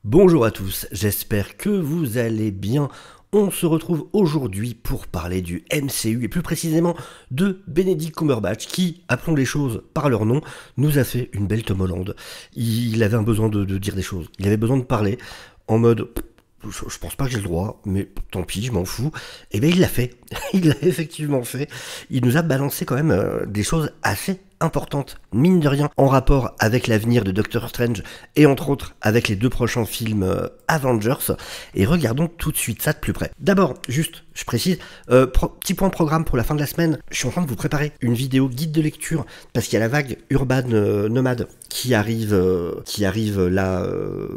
Bonjour à tous, j'espère que vous allez bien. On se retrouve aujourd'hui pour parler du MCU et plus précisément de Benedict Cumberbatch qui, appelons les choses par leur nom, nous a fait une belle Tom Holland. Il avait un besoin de dire des choses, il avait besoin de parler en mode je pense pas que j'ai le droit, mais tant pis, je m'en fous. Et bien il l'a fait, il l'a effectivement fait. Il nous a balancé quand même des choses assez importante, mine de rien, en rapport avec l'avenir de Doctor Strange et entre autres avec les deux prochains films Avengers. Et regardons tout de suite ça de plus près. D'abord, juste, je précise, petit point programme pour la fin de la semaine, je suis en train de vous préparer une vidéo guide de lecture parce qu'il y a la vague Urban Nomade qui arrive là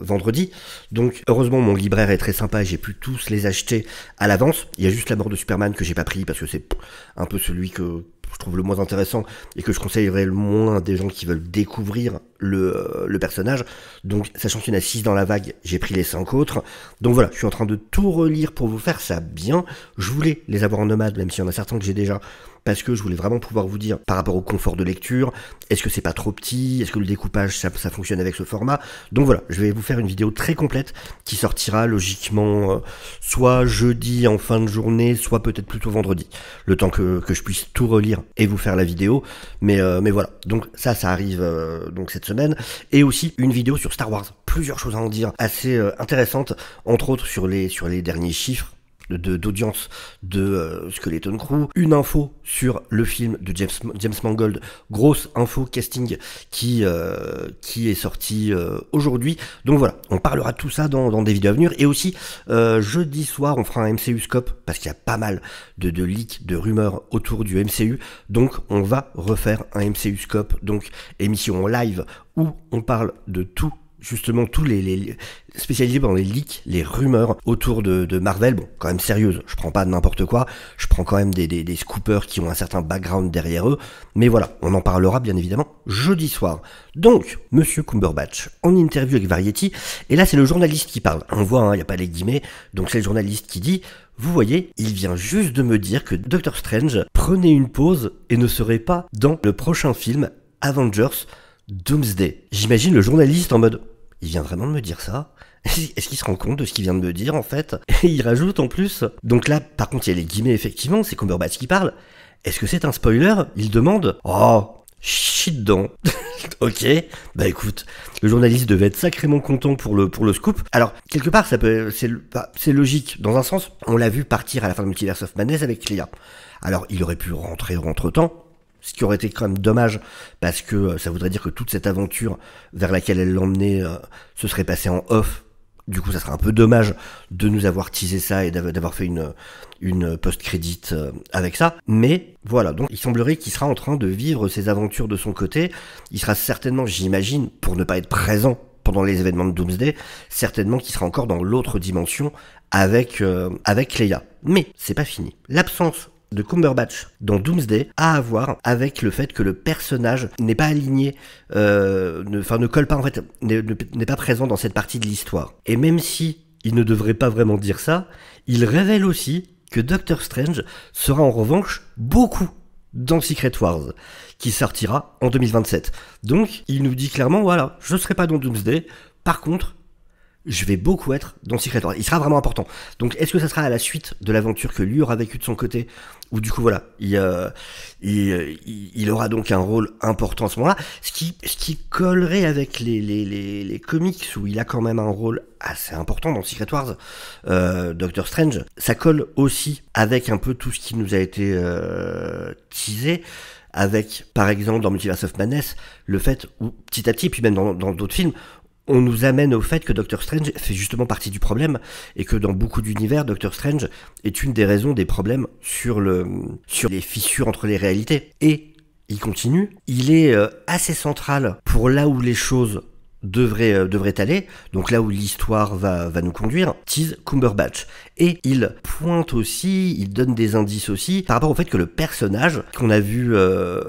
vendredi. Donc heureusement mon libraire est très sympa et j'ai pu tous les acheter à l'avance. Il y a juste La Mort de Superman que j'ai pas pris parce que c'est un peu celui que je trouve le moins intéressant et que je conseillerais le moins à des gens qui veulent découvrir le personnage. Donc sachant qu'il y en a 6 dans la vague, j'ai pris les 5 autres. Donc voilà, je suis en train de tout relire pour vous faire ça bien. Je voulais les avoir en nomade, même s'il y en a certains que j'ai déjà, parce que je voulais vraiment pouvoir vous dire par rapport au confort de lecture, est-ce que c'est pas trop petit, est-ce que le découpage ça fonctionne avec ce format. Donc voilà, je vais vous faire une vidéo très complète qui sortira logiquement soit jeudi en fin de journée, soit peut-être plutôt vendredi, le temps que je puisse tout relire et vous faire la vidéo. Mais voilà, donc ça arrive donc cette semaine, et aussi une vidéo sur Star Wars, plusieurs choses à en dire assez intéressantes, entre autres sur les derniers chiffres d'audience de Skeleton Crew, une info sur le film de James Mangold, grosse info casting qui est sorti aujourd'hui. Donc voilà, on parlera de tout ça dans des vidéos à venir, et aussi jeudi soir on fera un MCU Scope parce qu'il y a pas mal de leaks, de rumeurs autour du MCU, donc on va refaire un MCU Scope, donc émission en live où on parle de tout, justement tous les spécialisés dans les leaks, les rumeurs autour de Marvel. Bon, quand même sérieuse, je prends pas n'importe quoi, je prends quand même des scoopers qui ont un certain background derrière eux, mais voilà, on en parlera bien évidemment jeudi soir. Donc, Monsieur Cumberbatch, en interview avec Variety, et là c'est le journaliste qui parle, on voit, il n'y a pas les guillemets, donc c'est le journaliste qui dit: vous voyez, il vient juste de me dire que Doctor Strange prenait une pause et ne serait pas dans le prochain film Avengers Doomsday. J'imagine le journaliste en mode: il vient vraiment de me dire ça? Est-ce qu'il se rend compte de ce qu'il vient de me dire en fait? Et il rajoute en plus, donc là par contre il y a les guillemets effectivement, c'est Cumberbatch qui parle. Est-ce que c'est un spoiler? Il demande. Oh, shit dedans. Ok, bah écoute, le journaliste devait être sacrément content pour le scoop. Alors quelque part c'est logique dans un sens. On l'a vu partir à la fin de Multiverse of Madness avec Clea. Alors il aurait pu rentrer entre temps, ce qui aurait été quand même dommage, parce que ça voudrait dire que toute cette aventure vers laquelle elle l'emmenait se serait passée en off. Du coup, ça serait un peu dommage de nous avoir teasé ça et d'avoir fait une post-crédit avec ça. Mais voilà, donc il semblerait qu'il sera en train de vivre ses aventures de son côté. Il sera certainement, j'imagine, pour ne pas être présent pendant les événements de Doomsday, certainement qu'il sera encore dans l'autre dimension avec Clea. Mais c'est pas fini. L'absence de Cumberbatch dans Doomsday a à voir avec le fait que le personnage n'est pas aligné, ne colle pas en fait, n'est pas présent dans cette partie de l'histoire. Et même si il ne devrait pas vraiment dire ça, il révèle aussi que Doctor Strange sera en revanche beaucoup dans Secret Wars, qui sortira en 2027. Donc il nous dit clairement, voilà, je ne serai pas dans Doomsday, par contre je vais beaucoup être dans Secret Wars. Il sera vraiment important. Donc, est-ce que ça sera à la suite de l'aventure que lui aura vécu de son côté, ou du coup, voilà, il aura donc un rôle important à ce moment-là, ce qui collerait avec les comics où il a quand même un rôle assez important dans Secret Wars, Doctor Strange. Ça colle aussi avec un peu tout ce qui nous a été teasé, avec, par exemple, dans Multiverse of Madness, le fait où, petit à petit, puis même dans d'autres films, on nous amène au fait que Doctor Strange fait justement partie du problème, et que dans beaucoup d'univers, Doctor Strange est une des raisons des problèmes sur les fissures entre les réalités. Et il continue, il est assez central pour là où les choses devrait aller, donc là où l'histoire va nous conduire, tease Cumberbatch. Et il pointe aussi, il donne des indices aussi, par rapport au fait que le personnage qu'on a vu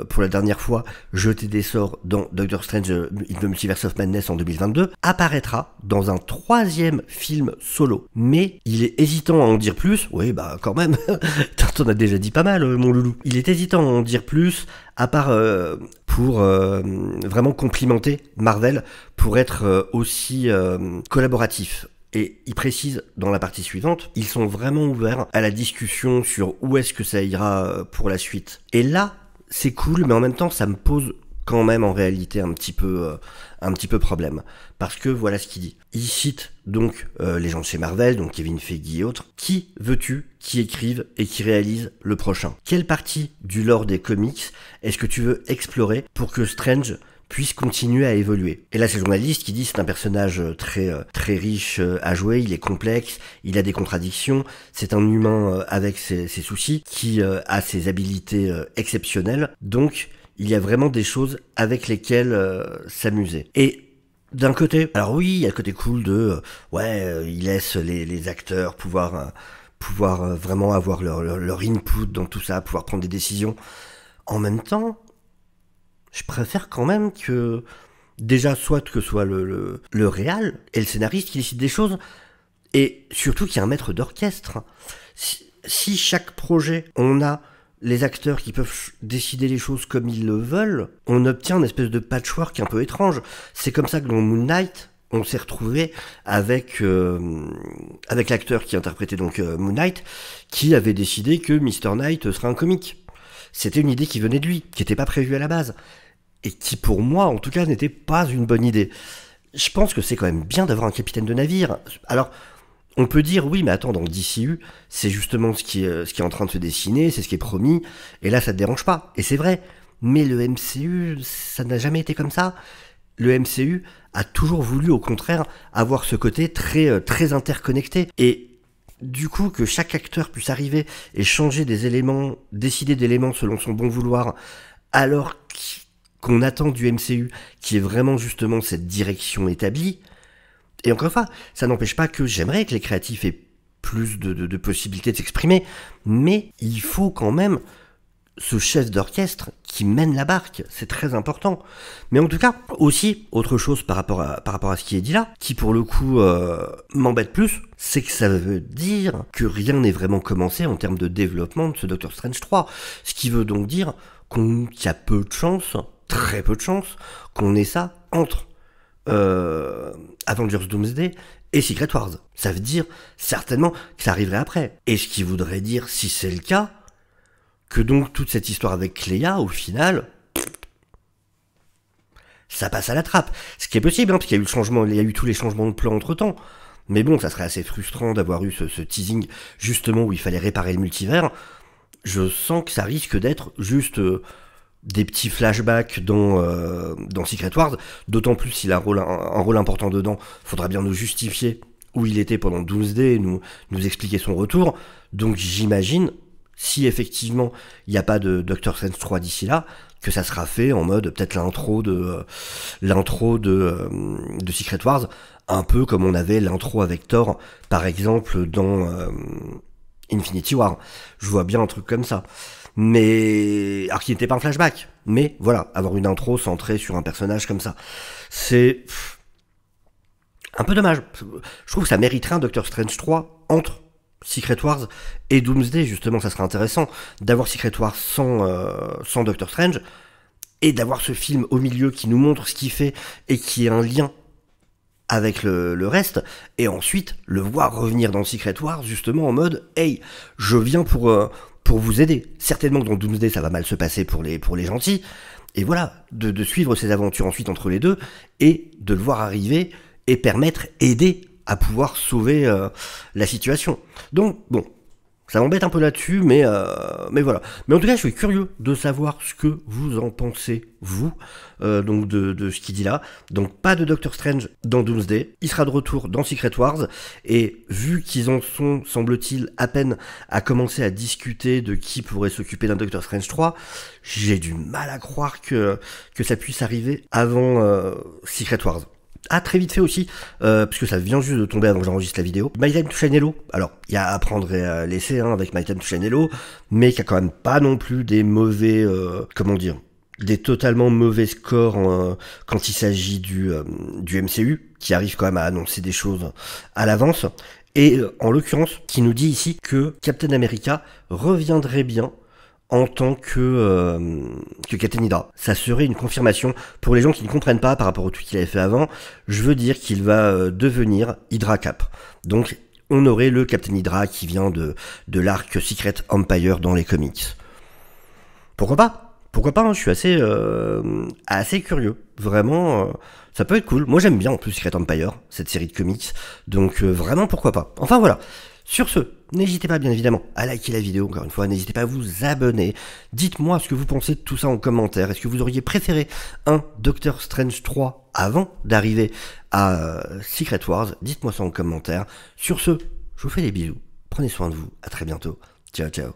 pour la dernière fois jeter des sorts dans Doctor Strange in the Multiverse of Madness en 2022, apparaîtra dans un 3e film solo. Mais il est hésitant à en dire plus, oui bah quand même, t'en as déjà dit pas mal mon loulou. Il est hésitant à en dire plus, à part pour vraiment complimenter Marvel pour être aussi collaboratif. Et il précise dans la partie suivante, ils sont vraiment ouverts à la discussion sur où est-ce que ça ira pour la suite. Et là, c'est cool, mais en même temps, ça me pose quand même en réalité un petit peu problème. Parce que voilà ce qu'il dit. Il cite donc les gens de chez Marvel, donc Kevin Feige et autres. Qui veux-tu qui écrive et qui réalise le prochain? Quelle partie du lore des comics est-ce que tu veux explorer pour que Strange puisse continuer à évoluer? Et là, c'est le journaliste qui dit c'est un personnage très riche à jouer, il est complexe, il a des contradictions, c'est un humain avec ses soucis, qui a ses habilités exceptionnelles, donc il y a vraiment des choses avec lesquelles s'amuser. Et d'un côté, alors oui, il y a le côté cool de il laisse les acteurs pouvoir vraiment avoir leur input dans tout ça, pouvoir prendre des décisions. En même temps, je préfère quand même que déjà soit que ce soit le réal et le scénariste qui décide des choses, et surtout qu'il y a un maître d'orchestre. Si chaque projet, on a les acteurs qui peuvent décider les choses comme ils le veulent, on obtient une espèce de patchwork un peu étrange. C'est comme ça que dans Moon Knight, on s'est retrouvé avec l'acteur qui interprétait donc Moon Knight, qui avait décidé que Mr. Knight serait un comique. C'était une idée qui venait de lui, qui n'était pas prévue à la base, et qui pour moi, en tout cas, n'était pas une bonne idée. Je pense que c'est quand même bien d'avoir un capitaine de navire. Alors, on peut dire, oui, mais attends, dans le DCU, c'est justement ce qui est en train de se dessiner, c'est ce qui est promis, et là, ça te dérange pas. Et c'est vrai, mais le MCU, ça n'a jamais été comme ça. Le MCU a toujours voulu, au contraire, avoir ce côté très interconnecté. Et du coup, que chaque acteur puisse arriver et changer des éléments, décider d'éléments selon son bon vouloir, alors qu'on attend du MCU, qui est vraiment justement cette direction établie. Et encore une fois, ça n'empêche pas que j'aimerais que les créatifs aient plus de possibilités de s'exprimer, mais il faut quand même ce chef d'orchestre qui mène la barque, c'est très important. Mais en tout cas, aussi, autre chose par rapport à ce qui est dit là, qui pour le coup m'embête plus, c'est que ça veut dire que rien n'est vraiment commencé en termes de développement de ce Doctor Strange 3. Ce qui veut donc dire qu'il y a peu de chances, très peu de chances, qu'on ait ça entre Avengers Doomsday et Secret Wars. Ça veut dire certainement que ça arriverait après. Et ce qui voudrait dire, si c'est le cas, que donc toute cette histoire avec Cléa, au final, ça passe à la trappe. Ce qui est possible, parce qu'il y a eu le changement, il y a eu tous les changements de plan entre-temps. Mais bon, ça serait assez frustrant d'avoir eu ce teasing, justement, où il fallait réparer le multivers. Je sens que ça risque d'être juste des petits flashbacks dans Secret Wars, d'autant plus s'il a un rôle important dedans, faudra bien nous justifier où il était pendant Doomsday et nous expliquer son retour. Donc j'imagine, si effectivement il n'y a pas de Doctor Strange 3 d'ici là, que ça sera fait en mode peut-être l'intro de Secret Wars, un peu comme on avait l'intro avec Thor, par exemple dans Infinity War. Je vois bien un truc comme ça. Mais alors qu'il n'était pas un flashback, mais voilà, avoir une intro centrée sur un personnage comme ça, c'est un peu dommage. Je trouve que ça mériterait un Doctor Strange 3 entre Secret Wars et Doomsday, justement. Ça serait intéressant d'avoir Secret Wars sans Doctor Strange, et d'avoir ce film au milieu qui nous montre ce qu'il fait et qui est un lien avec le reste, et ensuite le voir revenir dans Secret Wars justement en mode hey, je viens pour vous aider. Certainement que dans Doomsday ça va mal se passer pour les gentils, et voilà, de suivre ses aventures ensuite entre les deux, et de le voir arriver et aider à pouvoir sauver la situation. Donc bon, ça m'embête un peu là-dessus, mais voilà. Mais en tout cas, je suis curieux de savoir ce que vous en pensez, vous, donc de ce qu'il dit là. Donc pas de Doctor Strange dans Doomsday, il sera de retour dans Secret Wars, et vu qu'ils en sont, semble-t-il, à peine à commencer à discuter de qui pourrait s'occuper d'un Doctor Strange 3, j'ai du mal à croire que ça puisse arriver avant Secret Wars. Ah, très vite fait aussi, parce que ça vient juste de tomber avant que j'enregistre la vidéo. My Time to Shine Hello. Alors, il y a à prendre et à laisser avec My Time to Shine Hello, mais qui a quand même pas non plus des mauvais, des totalement mauvais scores quand il s'agit du MCU, qui arrive quand même à annoncer des choses à l'avance. Et en l'occurrence, qui nous dit ici que Captain America reviendrait bien en tant que Captain Hydra. Ça serait une confirmation pour les gens qui ne comprennent pas par rapport au tweet qu'il avait fait avant. Je veux dire qu'il va devenir Hydra Cap. Donc on aurait le Captain Hydra qui vient de l'arc Secret Empire dans les comics. Pourquoi pas? Pourquoi pas, hein, je suis assez curieux. Vraiment, ça peut être cool. Moi j'aime bien en plus Secret Empire, cette série de comics. Donc vraiment pourquoi pas. Enfin voilà. Sur ce, n'hésitez pas bien évidemment à liker la vidéo, encore une fois, n'hésitez pas à vous abonner. Dites-moi ce que vous pensez de tout ça en commentaire. Est-ce que vous auriez préféré un Doctor Strange 3 avant d'arriver à Secret Wars? Dites-moi ça en commentaire. Sur ce, je vous fais des bisous. Prenez soin de vous. À très bientôt. Ciao, ciao.